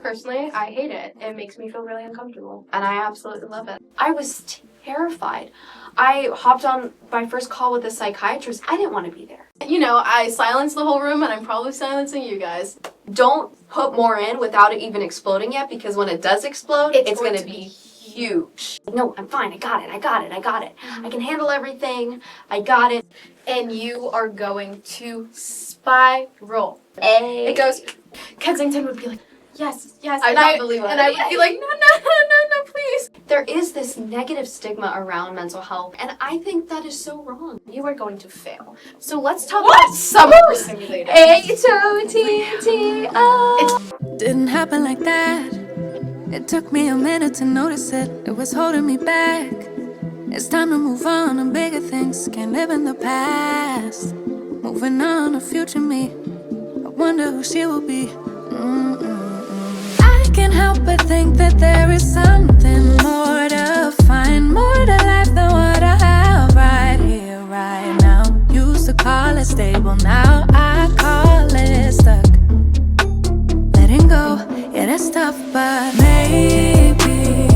Personally, I hate it. It makes me feel really uncomfortable, and I absolutely love it. I was terrified. I hopped on my first call with a psychiatrist. I didn't want to be there. You know, I silenced the whole room, and I'm probably silencing you guys. Don't put more in without it even exploding yet, because when it does explode, it's going to be huge. No, I'm fine. I got it. I can handle everything. I got it. And you are going to spiral. It goes, Kensington would be like, yes, I believe it. And I would be like, no, please. There is this negative stigma around mental health, and I think that is so wrong. You are going to fail. So let's talk about summer simulator. H-O-T-T-O. Didn't happen like that. It took me a minute to notice it. It was holding me back. It's time to move on to bigger things. Can't live in the past. Moving on to future me. I wonder who she will be. I can't help but think that there is something more to find, more to life than what I have right here, right now. Used to call it stable, now I call it stuck. Letting go, yeah, that's tough, but maybe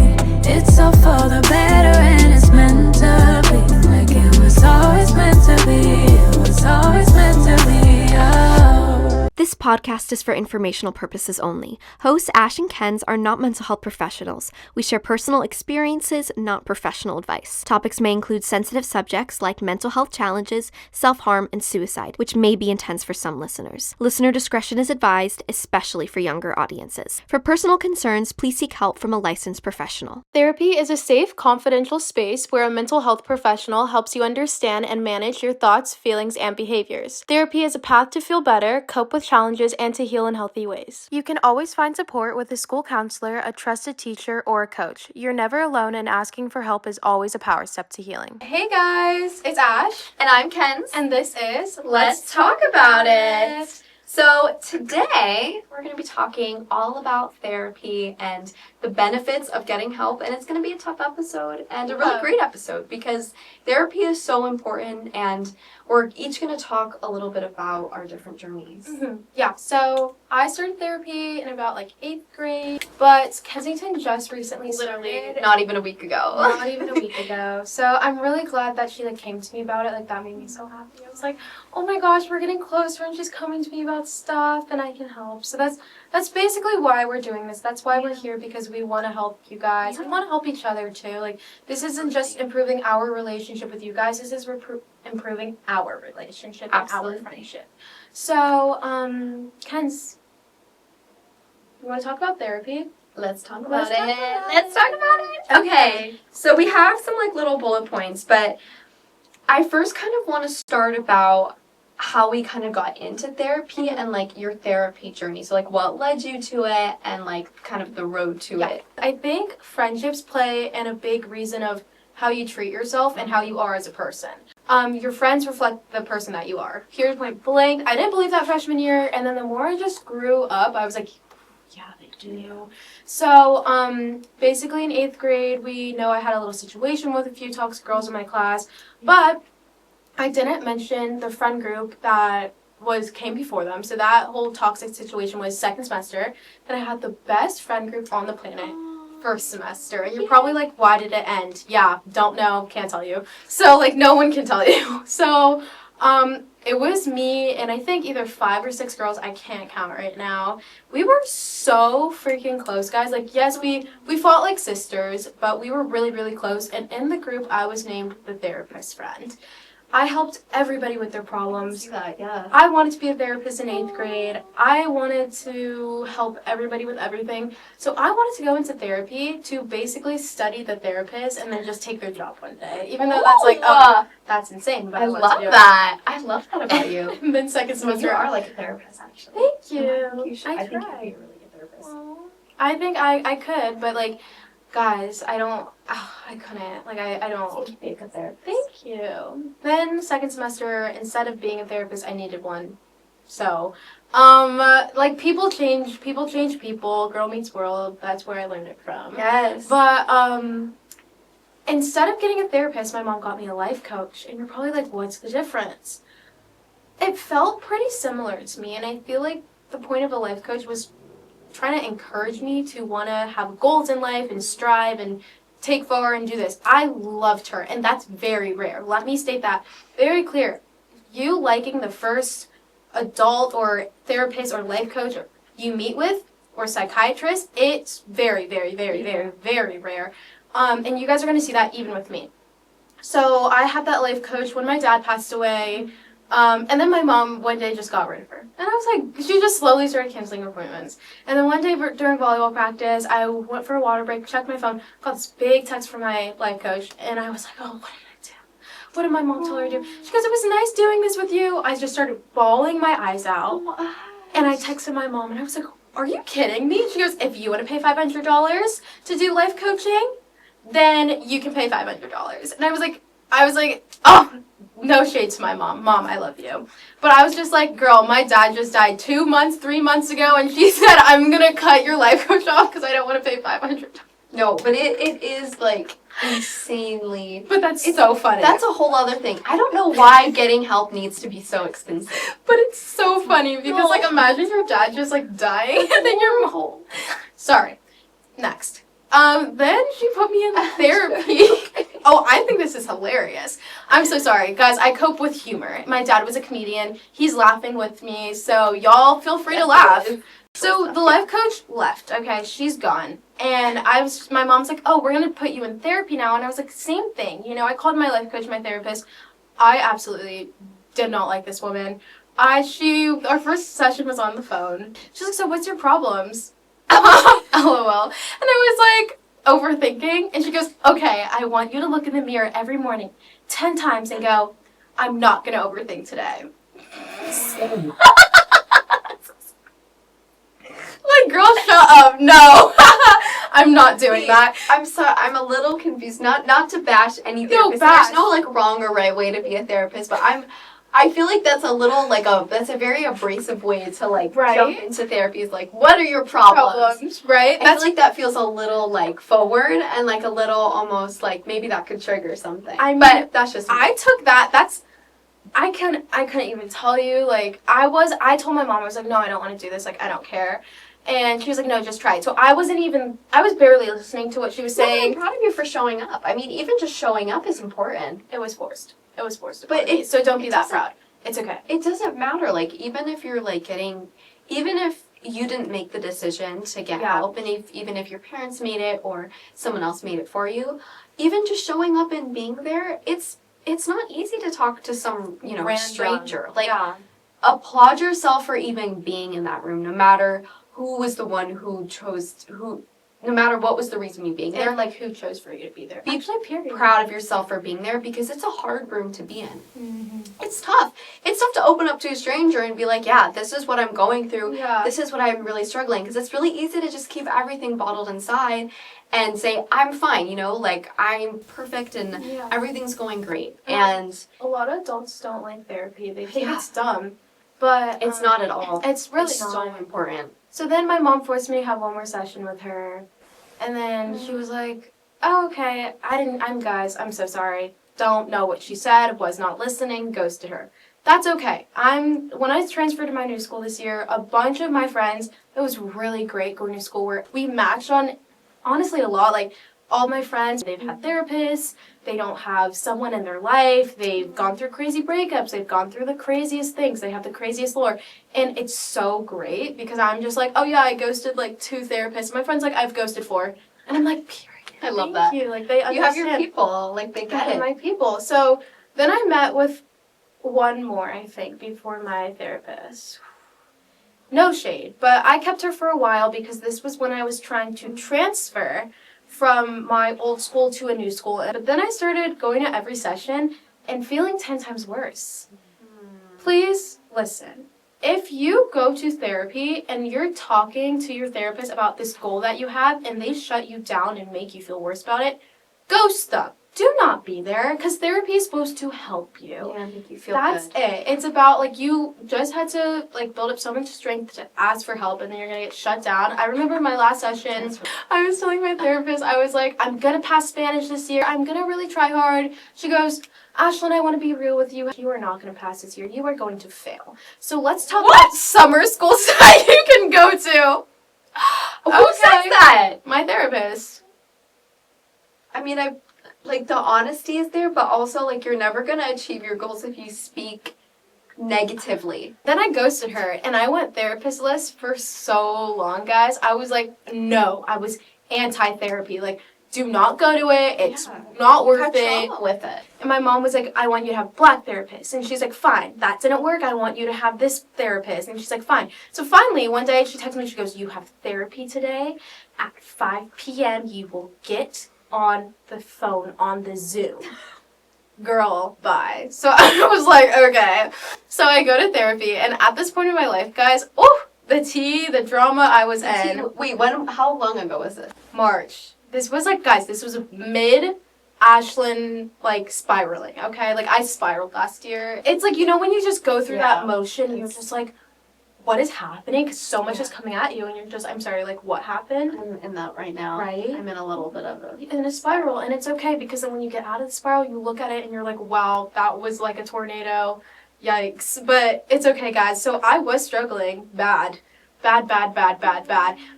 it's all for the better and it's meant to be. Like it was always meant to be. It was always meant to be. Oh. This podcast is for informational purposes only. Hosts Ash and Kens are not mental health professionals. We share personal experiences, not professional advice. Topics may include sensitive subjects like mental health challenges, self-harm, and suicide, which may be intense for some listeners. Listener discretion is advised, especially for younger audiences. For personal concerns, please seek help from a licensed professional. Therapy is a safe, confidential space where a mental health professional helps you understand and manage your thoughts, feelings, and behaviors. Therapy is a path to feel better, cope with challenges, and to heal in healthy ways. You can always find support with a school counselor, a trusted teacher, or a coach. You're never alone, and asking for help is always a power step to healing. Hey guys, it's Ash. And I'm Kens. And this is Let's Talk About It. So today we're going to be talking all about therapy and the benefits of getting help, and it's going to be a tough episode and a really great episode because therapy is so important, and we're each going to talk a little bit about our different journeys. Yeah, so I started therapy in about 8th grade, but Kensington just recently started. Not even a week ago. Not even a week ago. So I'm really glad that she came to me about it. That made me so happy. I was like, oh my gosh, we're getting closer, and she's coming to me about stuff, and I can help. So that's basically why we're doing this. That's why we're here, because we want to help you guys. We want to help each other too. This isn't just improving our relationship with you guys. This is improving our relationship and our friendship. So, Kens, you want to talk about therapy? Let's talk about it. Okay, so we have some little bullet points, but I first kind of want to start about how we kind of got into therapy and your therapy journey. So what led you to it and kind of the road to it. I think friendships play in a big reason of how you treat yourself and how you are as a person. Your friends reflect the person that you are. Here's my blank. I didn't believe that freshman year, and then the more I just grew up, I was like, yeah, they do. So, basically in 8th grade, I had a little situation with a few toxic girls in my class, but I didn't mention the friend group that came before them. So that whole toxic situation was 2nd semester. Then I had the best friend group on the planet. 1st semester. And you're probably like, why did it end? Yeah, don't know, can't tell you. So no one can tell you. So it was me and I think either 5 or 6 girls, I can't count right now. We were so freaking close, guys. Yes, we fought like sisters, but we were really, really close. And in the group, I was named the therapist friend. I helped everybody with their problems. I wanted to be a therapist in 8th grade. I wanted to help everybody with everything. So I wanted to go into therapy to basically study the therapist and then just take their job one day. Even though that's that's insane. But I love that. I love that about you. And then 2nd semester. You are like a therapist, actually. Thank you. I think you'd be a really good therapist. I think I could, but guys, I couldn't. I don't. You'd be a good therapist. Thank you. Then 2nd semester, instead of being a therapist, I needed one. So, people change people. Girl meets world. That's where I learned it from. Yes. But, instead of getting a therapist, my mom got me a life coach. And you're probably like, what's the difference? It felt pretty similar to me, and I feel like the point of a life coach was trying to encourage me to want to have goals in life and strive and take forward and do this. I loved her, and that's very rare. Let me state that very clear. You liking the first adult or therapist or life coach you meet with or psychiatrist, it's very, very, very, very, very rare. And you guys are going to see that even with me. So I had that life coach when my dad passed away. And then my mom one day just got rid of her. And I was like, she just slowly started canceling appointments. And then one day during volleyball practice, I went for a water break, checked my phone, got this big text from my life coach, and I was like, oh, what did I do? What did my mom tell her to do? She goes, it was nice doing this with you. I just started bawling my eyes out. And I texted my mom, and I was like, are you kidding me? She goes, if you want to pay $500 to do life coaching, then you can pay $500. And I was like, oh, no shade to my mom. Mom, I love you. But I was just like, girl, my dad just died 3 months ago, and she said, I'm going to cut your life coach off because I don't want to pay $500. No, but it is, like, insanely... But that's so funny. That's a whole other thing. I don't know why getting help needs to be so expensive. But it's so funny because, like, imagine your dad just, like, dying, and then your mom... Sorry. Next. Then she put me in therapy. Oh, I think this is hilarious. I'm so sorry. Guys, I cope with humor. My dad was a comedian. He's laughing with me, so y'all feel free to laugh. So the life coach left, okay? She's gone. And my mom's like, oh, we're going to put you in therapy now. And I was like, same thing. You know, I called my life coach my therapist. I absolutely did not like this woman. Our first session was on the phone. She's like, so what's your problems? LOL. And I was like, overthinking. And she goes, okay, I want you to look in the mirror every morning 10 times and go, I'm not going to overthink today. Like, girl, shut up. No. I'm not doing that. I'm sorry. I'm a little confused. Not to bash any No, therapist. bash. There's no, like, wrong or right way to be a therapist, but I feel like that's a little, like, that's a very abrasive way to, like, Right? jump into therapy. Is like, what are your problems? Right? I feel like that feels a little, like, forward and, like, a little almost, like, maybe that could trigger something. But that's just me. I took that. I couldn't even tell you. Like, I told my mom, I was like, no, I don't want to do this. Like, I don't care. And she was like, no, just try it. So I was barely listening to what she was saying. I'm proud of you for showing up. I mean, even just showing up is important. It was forced. It was forced. But So don't be it that doesn't- proud. It's okay. It doesn't matter. Like, even if you're, like, even if you didn't make the decision to get Yeah. help, and even if your parents made it or someone else made it for you, even just showing up and being there, it's not easy to talk to some, Random. stranger. Like, yeah. applaud yourself for even being in that room, no matter who was the one who no matter what was the reason you being there. And, like, who chose for you to be there? Be period. proud of yourself for being there, because it's a hard room to be in. Mm-hmm. It's tough. It's tough to open up to a stranger and be like, yeah, this is what I'm going through. Yeah. This is what I'm really struggling. Because it's really easy to just keep everything bottled inside and say, I'm fine, like, I'm perfect and Yeah. everything's going great. Yeah. And A lot of adults don't like therapy. They think Yeah. it's dumb. But it's not at all. It's really It's not. so important. So then my mom forced me to have one more session with her. And then she was like, oh, okay, I'm so sorry. Don't know what she said, was not listening, ghosted her. That's okay. When I transferred to my new school this year, a bunch of my friends, it was really great going to school where we matched on, honestly, a lot. Like, all my friends, they've had therapists, they don't have someone in their life, they've gone through crazy breakups, they've gone through the craziest things, they have the craziest lore, and it's so great because I'm just like, oh yeah, I ghosted like 2 therapists. My friend's like, I've ghosted 4, and I'm like, period. I love Thank that. you. Like, they understand. You have your people. Like, they get it. My people. So then I met with one more, I think, before my therapist. No shade, but I kept her for a while because this was when I was trying to transfer from my old school to a new school. But then I started going to every session and feeling 10 times worse. Please listen. If you go to therapy and you're talking to your therapist about this goal that you have and they shut you down and make you feel worse about it, ghost them. Do not be there because therapy is supposed to help you. Yeah, make you feel That's good. it. It's about, like, you just had to, like, build up so much strength to ask for help and then you're going to get shut down. I remember my last session, I was telling my therapist, I was like, I'm going to pass Spanish this year. I'm going to really try hard. She goes, Ashlyn, I want to be real with you. You are not going to pass this year. You are going to fail. So let's talk about summer school that you can go to. Who says that? My therapist. I mean, like, the honesty is there, but also, like, you're never gonna achieve your goals if you speak negatively. Then I ghosted her, and I went therapist-less for so long, guys. I was like, no, I was anti-therapy. Like, do not go to it. It's not worth it. Trauma with it. And my mom was like, I want you to have black therapists. And she's like, fine, that didn't work. I want you to have this therapist. And she's like, fine. So finally, one day she texted me, she goes, you have therapy today at 5 p.m. You will get on the phone on the Zoom. Girl, bye. So I was like, okay. So I go to therapy, and at this point in my life, guys, the tea, the drama I was in. Wait, how long ago was this? March. This was like, guys, this was mid Ashlyn, like, spiraling, okay? Like, I spiraled last year. It's like, you know, when you just go through that motion, you're just like, what is happening? Because so much is coming at you, and you're just, I'm sorry, like, what happened? I'm in that right now. Right? I'm in a little bit of it. In a spiral, and it's okay, because then when you get out of the spiral, you look at it, and you're like, wow, that was like a tornado. Yikes. But it's okay, guys. So I was struggling bad.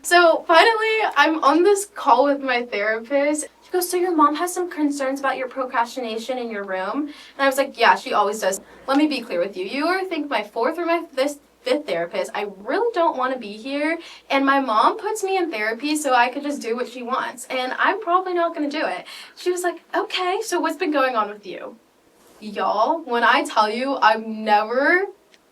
So finally, I'm on this call with my therapist. She goes, so your mom has some concerns about your procrastination in your room? And I was like, yeah, she always does. Let me be clear with you. You are, I think, my fourth or my fifth therapist. I really don't want to be here. And my mom puts me in therapy so I could just do what she wants. And I'm probably not going to do it. She was like, okay, so what's been going on with you? Y'all, when I tell you, I've never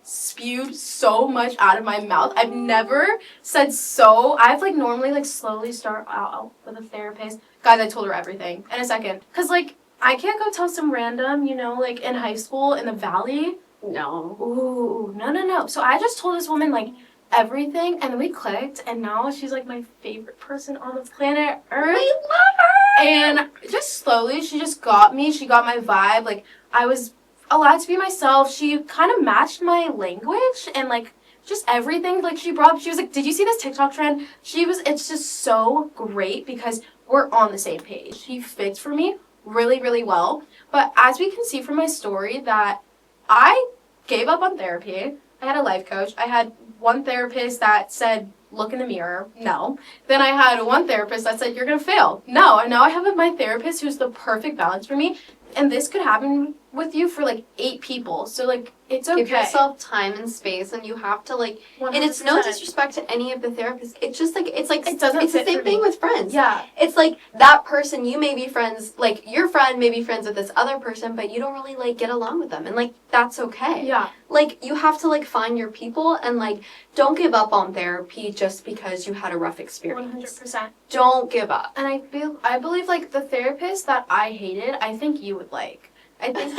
spewed so much out of my mouth. I've never said so. I've like normally like slowly start out with a therapist. Guys, I told her everything in a second. Cause like I can't go tell some random, you know, like in high school in the valley. No. Ooh, no. So I just told this woman like everything, and then we clicked, and now she's like my favorite person on the planet Earth. We love her! And just slowly, she just got me. She got my vibe. Like I was allowed to be myself. She kind of matched my language and like just everything. Like she was like, did you see this TikTok trend? It's just so great because we're on the same page. She fits for me really, really well. But as we can see from my story that I gave up on therapy. I had a life coach. I had one therapist that said, look in the mirror. No. Then I had one therapist that said, you're going to fail. No. And now I have my therapist who's the perfect balance for me. And this could happen with you for like 8 people. So like, it's okay. Give yourself time and space, and you have to like, 100%. and it's no disrespect to any of the therapists. It's just like, it doesn't it's the fit same for thing me. with friends. Yeah. It's like that person, you may be friends, like your friend may be friends with this other person, but you don't really like get along with them. And like, that's okay. Yeah. Like, you have to like find your people, and like, don't give up on therapy just because you had a rough experience. 100%. Don't give up. And I believe like the therapist that I hated, I think you would like. I think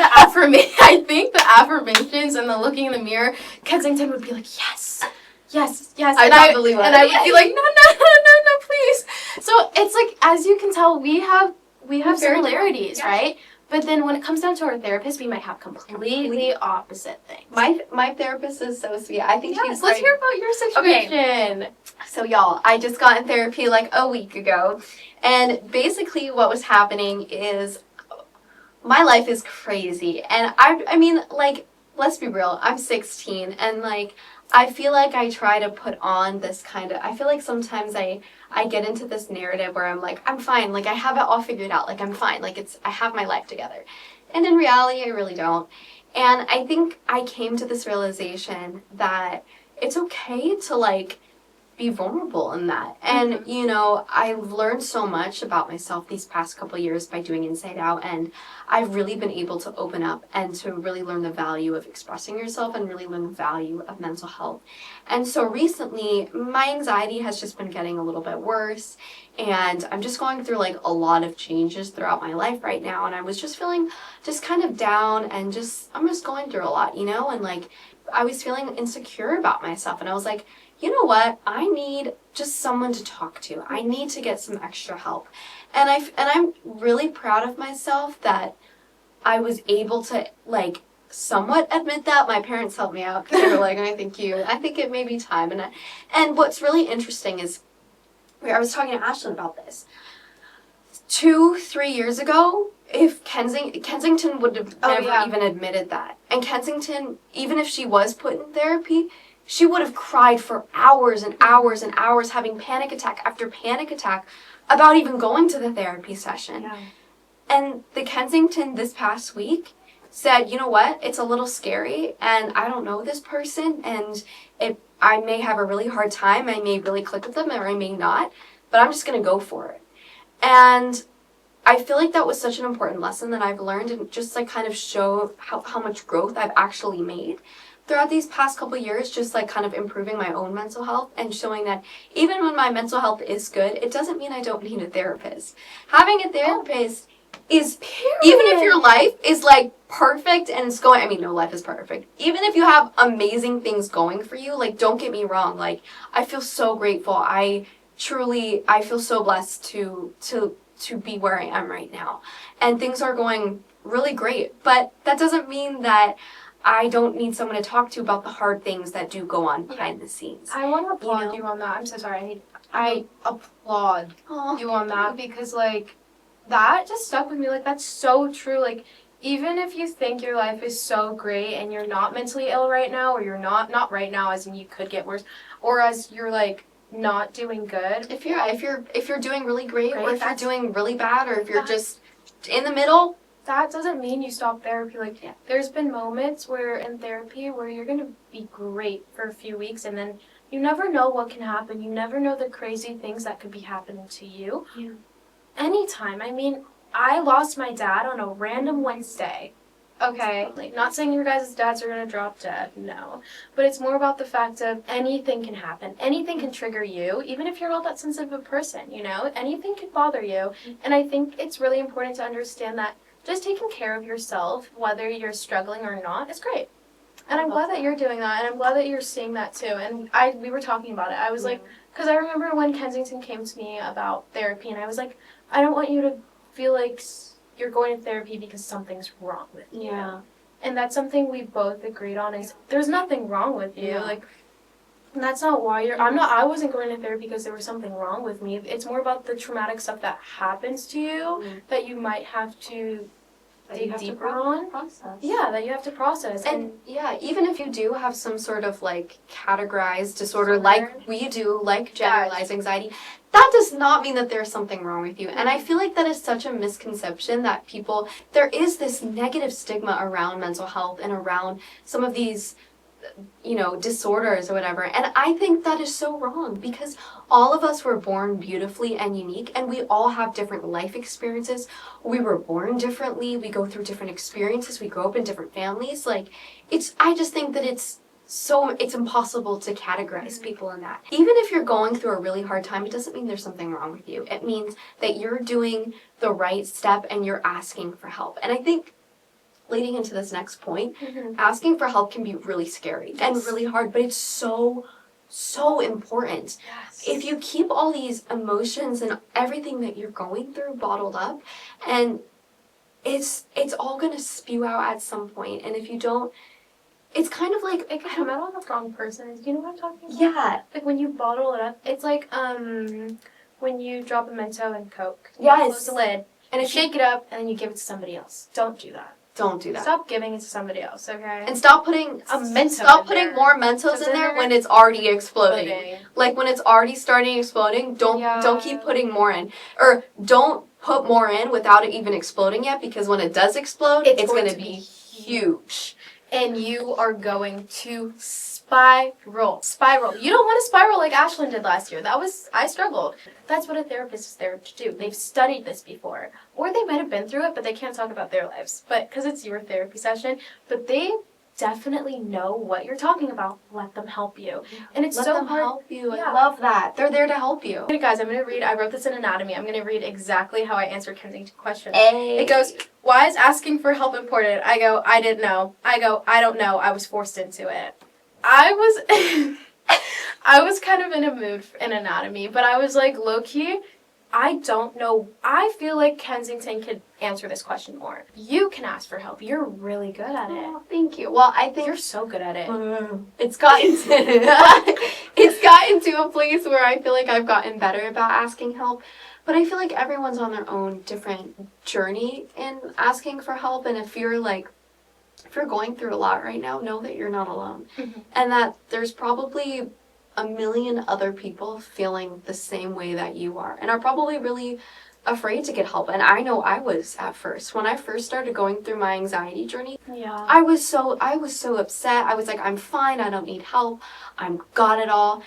the affirmations and the looking in the mirror, Kensington would be like, yes. I believe it. And I would be like, no, please. So it's like, as you can tell, we have similarities, right? But then when it comes down to our therapist, we might have completely opposite things. My therapist is so sweet. I think she's Let's great. hear about your situation. So y'all, I just got in therapy like a week ago, and basically what was happening is my life is crazy. And I mean, like, let's be real, I'm 16, and like, I feel like I try to put on this kind of, I feel like sometimes I get into this narrative where I'm like, I'm fine, like I have it all figured out, like I'm fine, like I have my life together. And in reality, I really don't. And I think I came to this realization that it's okay to like be vulnerable in that. And, you know, I've learned so much about myself these past couple years by doing Inside Out, and I've really been able to open up and to really learn the value of expressing yourself and really learn the value of mental health. And so recently, my anxiety has just been getting a little bit worse, and I'm just going through like a lot of changes throughout my life right now, and I was just feeling just kind of down, and I'm just going through a lot, you know, and like I was feeling insecure about myself, and I was like, you know what? I need just someone to talk to. I need to get some extra help. And I'm really proud of myself that I was able to like somewhat admit that. My parents helped me out because they were like, I think it may be time. And what's really interesting is I was talking to Ashlyn about this. 2-3 years ago, if Kensington would have never even admitted that. And Kensington, even if she was put in therapy, she would have cried for hours and hours and hours, having panic attack after panic attack about even going to the therapy session. Yeah. And the Kensington this past week said, you know what, it's a little scary, and I don't know this person, and I may have a really hard time, I may really click with them, or I may not, but I'm just going to go for it. And I feel like that was such an important lesson that I've learned, and just like kind of show how much growth I've actually made throughout these past couple years, just like kind of improving my own mental health and showing that even when my mental health is good, it doesn't mean I don't need a therapist. Having a therapist is, even if your life is like perfect and it's going, I mean, no life is perfect. Even if you have amazing things going for you, like, don't get me wrong, like, I feel so grateful. I feel so blessed to be where I am right now. And things are going really great. But that doesn't mean that I don't need someone to talk to about the hard things that do go on behind the scenes. I want to applaud you on that. I'm so sorry. I applaud you on that because, like, that just stuck with me. Like, that's so true. Like, even if you think your life is so great and you're not mentally ill right now, or you're not right now, as in you could get worse, or as you're, like, not doing good. If you're doing really great, or if you're doing really bad, or if you're just in the middle, that doesn't mean you stop therapy. Like, there's been moments where in therapy where you're going to be great for a few weeks, and then you never know what can happen. You never know the crazy things that could be happening to you. Yeah. Anytime. I mean, I lost my dad on a random Wednesday. Okay, like, not saying your guys' dads are going to drop dead, no. But it's more about the fact of anything can happen. Anything can trigger you, even if you're not that sensitive a person, you know? Anything can bother you. And I think it's really important to understand that just taking care of yourself, whether you're struggling or not, is great. And I'm glad that you're doing that, and I'm glad that you're seeing that too. And we were talking about it. I was like, because I remember when Kensington came to me about therapy, and I was like, I don't want you to feel like you're going to therapy because something's wrong with you. Yeah. And that's something we both agreed on, is there's nothing wrong with you. Yeah. Like, that's not why I wasn't going to therapy because there was something wrong with me. It's more about the traumatic stuff that happens to you that you might have to dig deeper on. Process. Yeah, that you have to process. And yeah, even if you do have some sort of like categorized disorder like we do, like generalized anxiety, that does not mean that there's something wrong with you. And I feel like that is such a misconception that there is this negative stigma around mental health and around some of these, disorders or whatever. And I think that is so wrong, because all of us were born beautifully and unique, and we all have different life experiences. We were born differently. We go through different experiences. We grow up in different families. Like, I just think that it's impossible to categorize people in that. Even if you're going through a really hard time, it doesn't mean there's something wrong with you. It means that you're doing the right step and you're asking for help. And I think leading into this next point, asking for help can be really scary and really hard, but it's so important. Yes. If you keep all these emotions and everything that you're going through bottled up, and it's all going to spew out at some point. And if you don't, it's kind of like, it can come out on the wrong person. Do you know what I'm talking about? Yeah. Like, when you bottle it up, it's like when you drop a Mento in Coke. Yes. You close the lid, And you if you shake it up, and then you give it to somebody else. Don't do that. don't do that. Stop giving it to somebody else, okay? And stop putting more Mentos in there when it's already exploding. Like, when it's already starting exploding, don't keep putting more in. Or don't put more in without it even exploding yet, because when it does explode, it's going to be huge. And you are going to spiral. You don't want to spiral like Ashlyn did last year. I struggled. That's what a therapist is there to do. They've studied this before. Or they might have been through it, but they can't talk about their lives. But because it's your therapy session, but they definitely know what you're talking about. Let them help you. And it's Let so them hard. help you. Yeah. I love that. They're there to help you. Okay, guys, I'm going to read. I wrote this in anatomy. I'm going to read exactly how I answered Kensington's question. Hey. It goes, why is asking for help important? I go, I didn't know. I go, I don't know. I was forced into it. I was kind of in a mood in anatomy, but I was like, low-key, I don't know. I feel like Kensington could answer this question more. You can ask for help. You're really good at it. Oh, thank you. Well, I think You're so good at it. it's gotten to a place where I feel like I've gotten better about asking help. But I feel like everyone's on their own different journey in asking for help. And if you're like if you're going through a lot right now, know that you're not alone. Mhm. And that there's probably a million other people feeling the same way that you are and are probably really afraid to get help. And I know I was at first. When I first started going through my anxiety journey, Yeah. I was so upset. I was like, I'm fine, I don't need help. I'm got it all.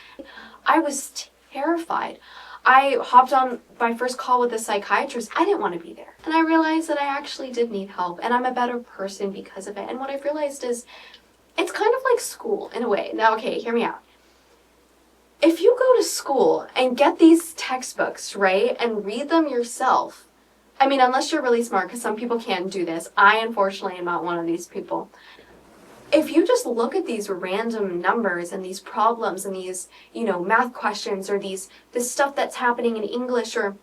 I was terrified. I hopped on my first call with a psychiatrist. I didn't want to be there. And I realized that I actually did need help and I'm a better person because of it. And what I've realized is it's kind of like school in a way. Now, okay, hear me out. If you go to school and get these textbooks, right, and read them yourself, I mean, unless you're really smart, because some people can do this. I, unfortunately, am not one of these people. If you just look at these random numbers and these problems and these, math questions or this stuff that's happening in English, or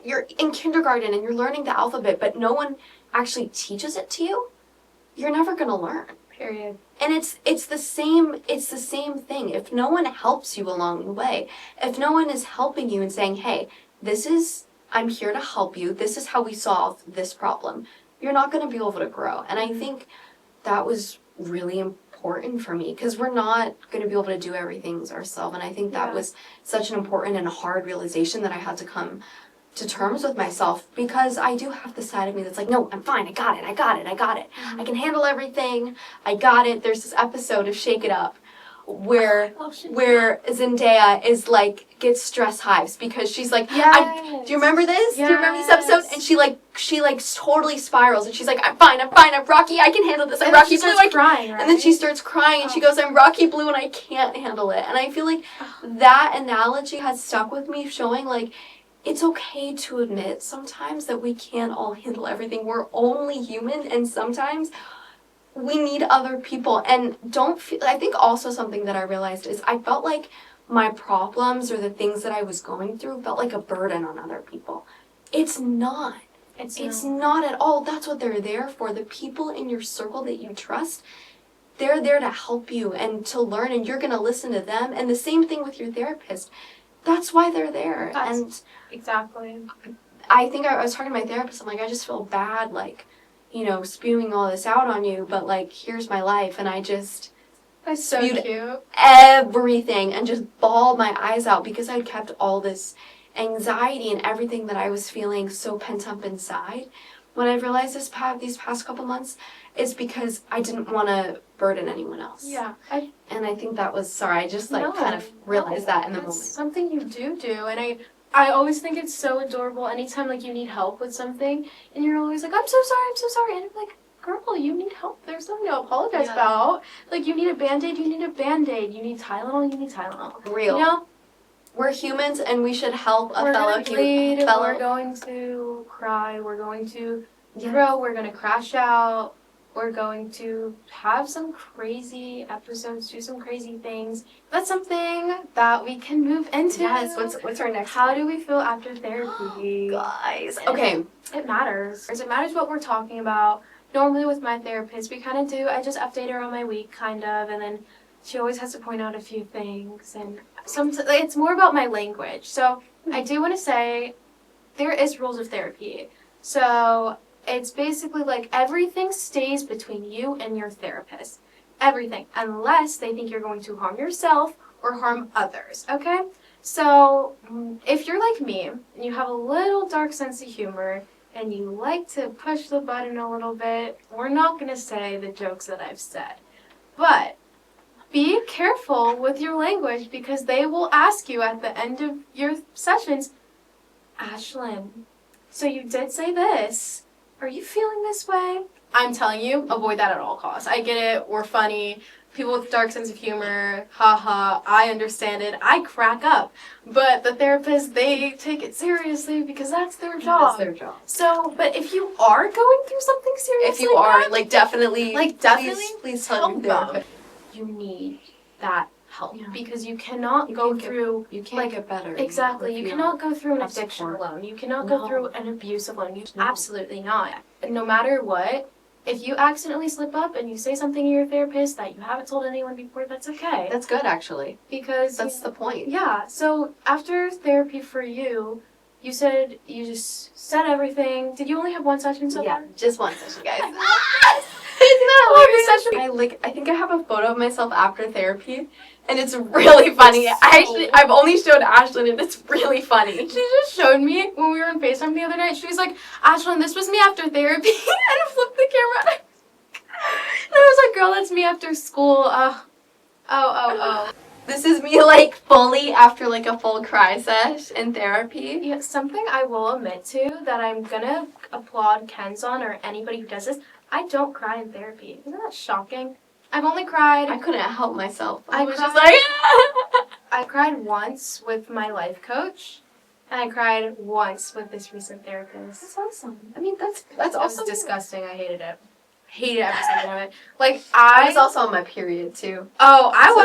you're in kindergarten and you're learning the alphabet, but no one actually teaches it to you, you're never going to learn. Period. And it's the same thing. If no one helps you along the way, if no one is helping you and saying, hey, I'm here to help you, this is how we solve this problem, you're not going to be able to grow. And I think that was really important for me because we're not going to be able to do everything ourselves. And I think that was such an important and hard realization that I had to come to terms with myself, because I do have the side of me that's like, no, I'm fine, I got it. I can handle everything, I got it. There's this episode of Shake It Up where Zendaya is like, gets stress hives because she's like, do you remember this? Do you remember this episode? And she totally spirals and she's like, I'm fine, I'm Rocky, I can handle this, I'm Rocky Blue. Crying, right? And then she starts crying and she goes, I'm Rocky Blue and I can't handle it. And I feel like that analogy has stuck with me, showing like, it's okay to admit sometimes that we can't all handle everything. We're only human, and sometimes we need other people. And I think also something that I realized is I felt like my problems or the things that I was going through felt like a burden on other people. It's not. It's not at all. That's what they're there for. The people in your circle that you trust, they're there to help you and to learn, and you're going to listen to them. And the same thing with your therapist. That's why they're there. Exactly. I think I was talking to my therapist, I'm like, I just feel bad, like, spewing all this out on you, but like, here's my life, and I just That's so spewed cute. everything and just bawled my eyes out because I'd kept all this anxiety and everything that I was feeling so pent up inside. What I've realized these past couple months is because I didn't want to burden anyone else. Yeah. And I think that was, I just kind of realized that in the That's moment. something you do, and I always think it's so adorable anytime like you need help with something and you're always like, I'm so sorry, and I'm like, girl, you need help, there's nothing to apologize about. Like, you need a Band-Aid, you need Tylenol. Real. We're humans and we should help a We're fellow gonna bleed, human. we're going to cry, we're going to grow, we're going to crash out, we're going to have some crazy episodes, do some crazy things. That's something that we can move into. Yes, what's our next How do we feel after therapy? Guys, okay. It matters. It matters what we're talking about. Normally with my therapist, we kind of do, I just update her on my week, kind of, and then she always has to point out a few things, and it's more about my language. So I do want to say there is rules of therapy. So it's basically like everything stays between you and your therapist. Everything. Unless they think you're going to harm yourself or harm others. Okay? So if you're like me and you have a little dark sense of humor and you like to push the button a little bit, we're not going to say the jokes that I've said. But be careful with your language because they will ask you at the end of your sessions, Ashlyn, so you did say this. Are you feeling this way? I'm telling you, avoid that at all costs. I get it. We're funny. People with dark sense of humor. Haha. I understand it. I crack up. But the therapists, they take it seriously because that's their job. That's their job. So, but if you are going through something serious, If you are, definitely, please tell help your therapist. them. You need that help because you cannot You go can't get- through You can't get better. exactly. You cannot go through an have addiction support. alone. You cannot No. go through an abuse alone. You No. absolutely not. No matter what, if you accidentally slip up and you say something to your therapist that you haven't told anyone before, that's okay. That's good, actually. Because That's the point. yeah. So after therapy for you, you said you just said everything. Did you only have one session so Yeah, far? just one session, guys. that hilarious? I think I have a photo of myself after therapy, and it's really funny. I've only showed Ashlyn, and it's really funny. She just showed me when we were on FaceTime the other night. She was like, Ashlyn, this was me after therapy. And flipped the camera. And I was like, girl, that's me after school. Oh. This is me like fully after like a full cry sesh in therapy. Yeah, something I will admit to that I'm gonna applaud Ken's on, or anybody who does this, I don't cry in therapy. Isn't that shocking? I've only cried. I couldn't help myself. I was cried- just like I cried once with my life coach, and I cried once with this recent therapist. That's awesome. I mean, that's It was awesome. disgusting. I hated it. Hated every second of it. Like I was also on my period too. Oh, I So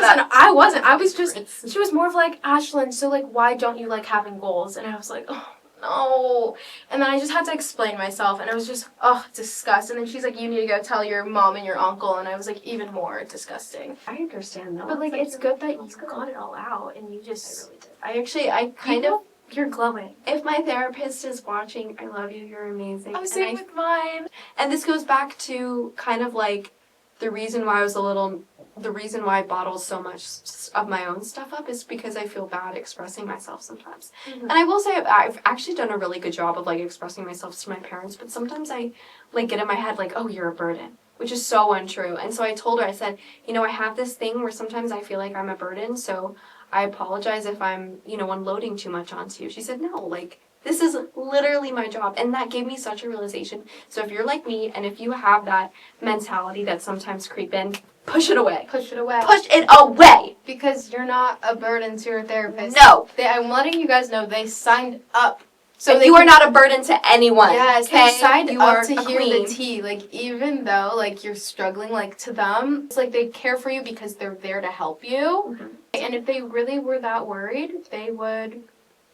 wasn't. I was just. It's- She was more of like, Ashlyn, so like, why don't you like having goals? And I was like, oh no. And then I just had to explain myself, and I was just, disgust. And then she's like, you need to go tell your mom and your uncle. And I was like, even more disgusting. I understand though. But like, it's good that you got it all out, and you just. I really did. I kind of. You're glowing. If my therapist is watching, I love you. You're amazing. I'm And same with mine. And this goes back to kind of like the reason why I bottle so much of my own stuff up is because I feel bad expressing myself sometimes. And I will say I've actually done a really good job of like expressing myself to my parents, but sometimes I like get in my head like, oh, you're a burden, which is so untrue. And so I told her, I said, I have this thing where sometimes I feel like I'm a burden, so I apologize if I'm, unloading too much onto you. She said, no, like, this is literally my job. And that gave me such a realization. So if you're like me, and if you have that mentality that sometimes creep in, push it away. Push it away. Push it away! Because you're not a burden to your therapist. No! I'm letting you guys know they signed up. So you are not a burden to anyone. Yes, okay? they signed you up are to a hear queen. the tea. Like, even though, like, you're struggling, like, to them, it's like they care for you because they're there to help you. Mhm. And if they really were that worried, they would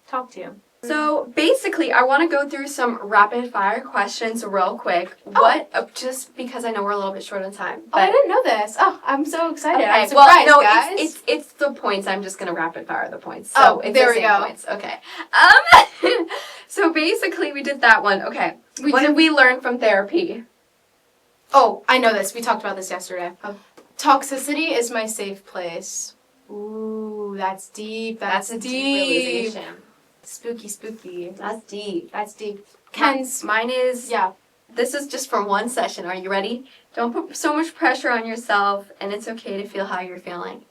talk to you. So basically, I want to go through some rapid fire questions real quick. Just because I know we're a little bit short on time. Oh, I didn't know this. Oh, I'm so excited. Okay, I'm surprised, well, no, guys. it's the points. I'm just gonna rapid fire the points. So it's there the we same go. points. Okay. So basically, we did that one. Okay. We What did- did we learn from therapy? Oh, I know this. We talked about this yesterday. Toxicity is my safe place. Ooh, that's deep. That's a deep. realization. Spooky. That's deep. That's deep. Ken's. Mine is. Yeah. This is just for one session. Are you ready? Don't put so much pressure on yourself, and it's okay to feel how you're feeling.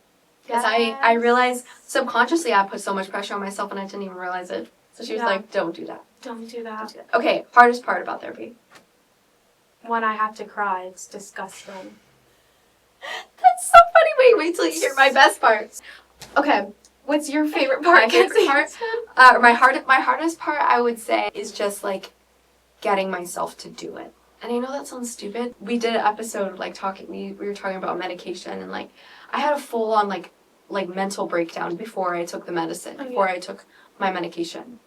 Because I realized subconsciously I put so much pressure on myself, and I didn't even realize it. So she was Yeah. like, "Don't do that." Don't do that. Okay. Hardest part about therapy. When I have to cry, it's disgusting. That's so funny. Wait till you hear my best part. Okay, what's your favorite My part? favorite Kenzie? part? My hardest part, I would say, is just like getting myself to do it. And I know that sounds stupid. We did an episode like we were talking about medication, and like I had a full on like mental breakdown before I took the medicine, Oh, yeah. before I took my medication.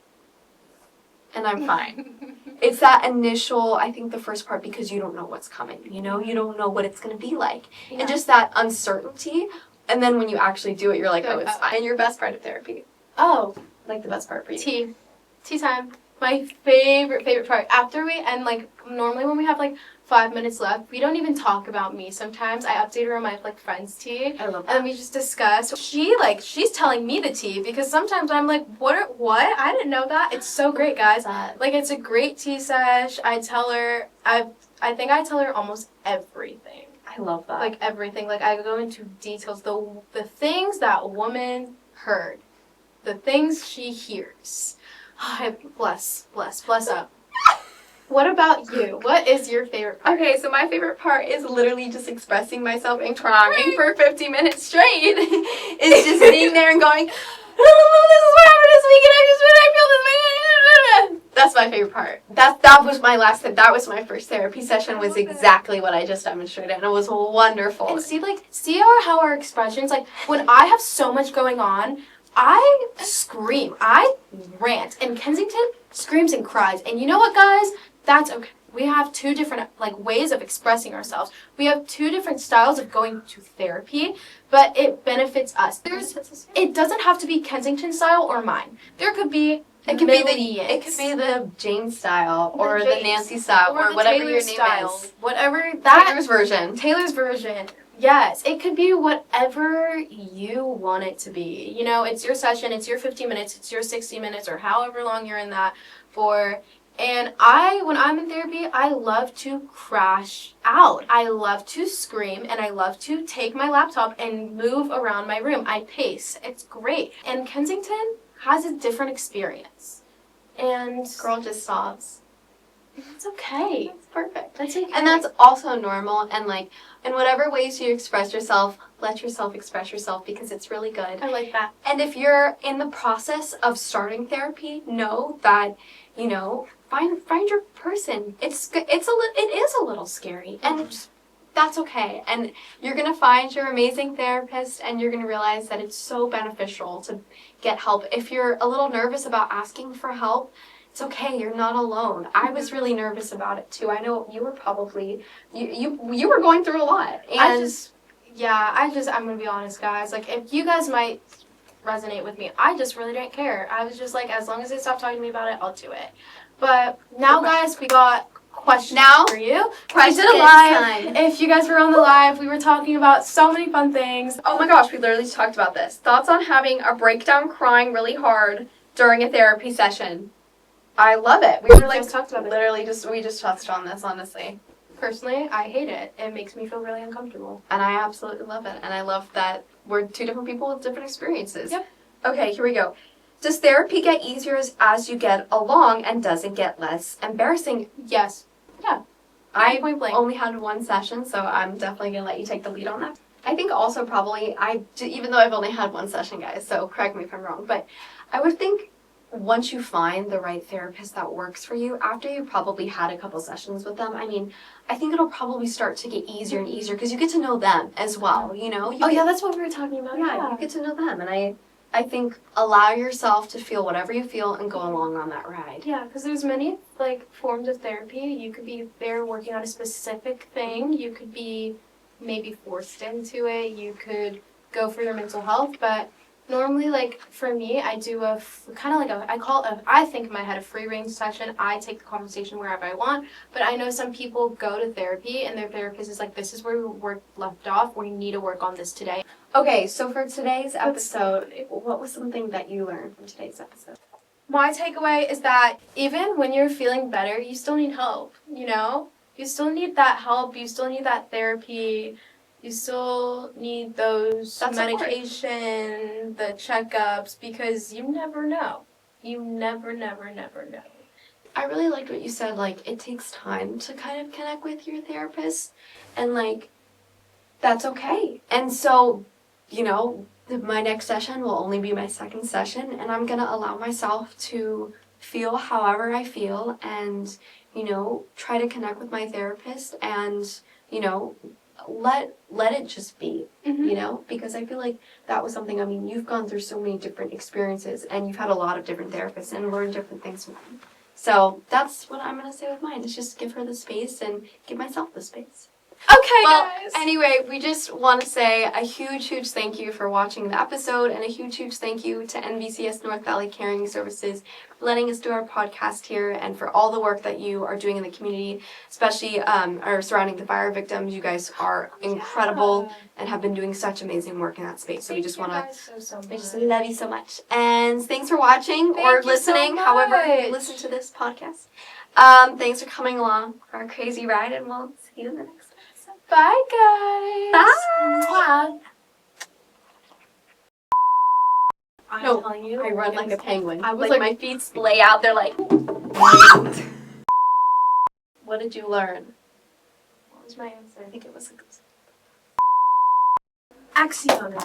And I'm fine. It's that initial, I think the first part, because you don't know what's coming, you don't know what it's going to be like. Yeah. And just that uncertainty. And then when you actually do it, you're like, You're oh, like, it's fine. And your best part of therapy. Oh, Like the best part for you. tea time. My favorite part. After we end, like, normally when we have, like, 5 minutes left, we don't even talk about me sometimes. I update her on my, like, friend's tea. I love And then we just discuss. She's telling me the tea because sometimes I'm like, what? I didn't know that. It's so great, guys. that. Like, it's a great tea sesh. I tell her, I think I tell her almost everything. I love that. Like, everything. Like, I go into details. The things that woman heard. The things she hears. Bless up. What about you? What is your favorite part? Okay, so my favorite part is literally just expressing myself and crying for 50 minutes straight. It's just sitting there and going, this is what happened this week, and I feel this way. That's my favorite part. That was my first therapy session, was exactly what I just demonstrated, and it was wonderful. And see how our expressions, like, when I have so much going on, I scream, I rant, and Kensington screams and cries. And you know what, guys? That's okay. We have two different, like, ways of expressing ourselves. We have two different styles of going to therapy, but it benefits us. It doesn't have to be Kensington style or mine. There could be It could be millions. the Jane style or the Jane- Nancy style or the whatever Taylor your name style. is. Whatever that Taylor's version. Taylor's version. Yes, it could be whatever you want it to be. You know, it's your session, it's your 15 minutes, it's your 60 minutes, or however long you're in that for. And when I'm in therapy, I love to crash out. I love to scream, and I love to take my laptop and move around my room. I pace. It's great. And Kensington has a different experience. And Girl just sobs. it's okay. That's perfect. That's okay. And that's also normal. And like, in whatever ways you express yourself, let yourself express yourself because it's really good. I like that. And if you're in the process of starting therapy, know that, you know, find your person. It is a little scary, and that's okay. And you're gonna find your amazing therapist, and you're gonna realize that it's so beneficial to get help. If you're a little nervous about asking for help, it's okay. You're not alone. I was really nervous about it too. I know you were probably you were going through a lot. And I'm gonna be honest, guys. Like, if you guys might resonate with me, I just really didn't care. I was just like, as long as they stop talking to me about it, I'll do it. But now, guys, we got questions for you. We did a live. time. If you guys were on the live, we were talking about so many fun things. Oh my gosh, we literally just talked about this. Thoughts on having a breakdown crying really hard during a therapy session? I love it. We were like, just talked about it. literally we just touched on this, honestly. Personally, I hate it. It makes me feel really uncomfortable. And I absolutely love it. And I love that we're two different people with different experiences. Yep. Okay, here we go. Does therapy get easier as you get along, and does it get less embarrassing? Yes. I Point blank. only had one session, so I'm definitely going to let you take the lead on that. I think also probably, even though I've only had one session, guys, so correct me if I'm wrong, but I would think once you find the right therapist that works for you, after you probably had a couple sessions with them, I mean, I think it'll probably start to get easier and easier because you get to know them as well, you know? Oh, yeah, that's what we were talking about. Yeah, you get to know them, and I think allow yourself to feel whatever you feel and go along on that ride. Yeah, because there's many like forms of therapy. You could be there working on a specific thing. You could be maybe forced into it. You could go for your mental health. But normally, like for me, I do I think in my head a free range session. I take the conversation wherever I want. But I know some people go to therapy and their therapist is like, this is where we left off. We need to work on this today. Okay, so for today's episode, what was something that you learned from today's episode? My takeaway is that even when you're feeling better, you still need help, you know? You still need that help. You still need that therapy. You still need those medication, the checkups, because you never know. You never know. I really liked what you said, like, it takes time to kind of connect with your therapist, and, like, that's okay. And so, you know, my next session will only be my second session, and I'm gonna allow myself to feel however I feel and, you know, try to connect with my therapist and, you know, let it just be, you know, because I feel like that was something, I mean, you've gone through so many different experiences and you've had a lot of different therapists and learned different things from them. So that's what I'm gonna say with mine, is just give her the space and give myself the space. Okay, Well, guys. anyway, we just want to say a huge thank you for watching the episode, and a huge thank you to NVCS North Valley Caring Services for letting us do our podcast here, and for all the work that you are doing in the community, especially or surrounding the fire victims. You guys are incredible and have been doing such amazing work in that space. So we just want to we just love you so much. And thanks for watching or Thank you so listening, however you much. listen to this podcast. Thanks for coming along for our crazy ride, and we'll see you in the next one. Bye, guys. Bye. I'm No, telling you, I run like a penguin. I was like like- my feet splay out. They're like. What did you learn? What was my answer? I think it was. Axiom.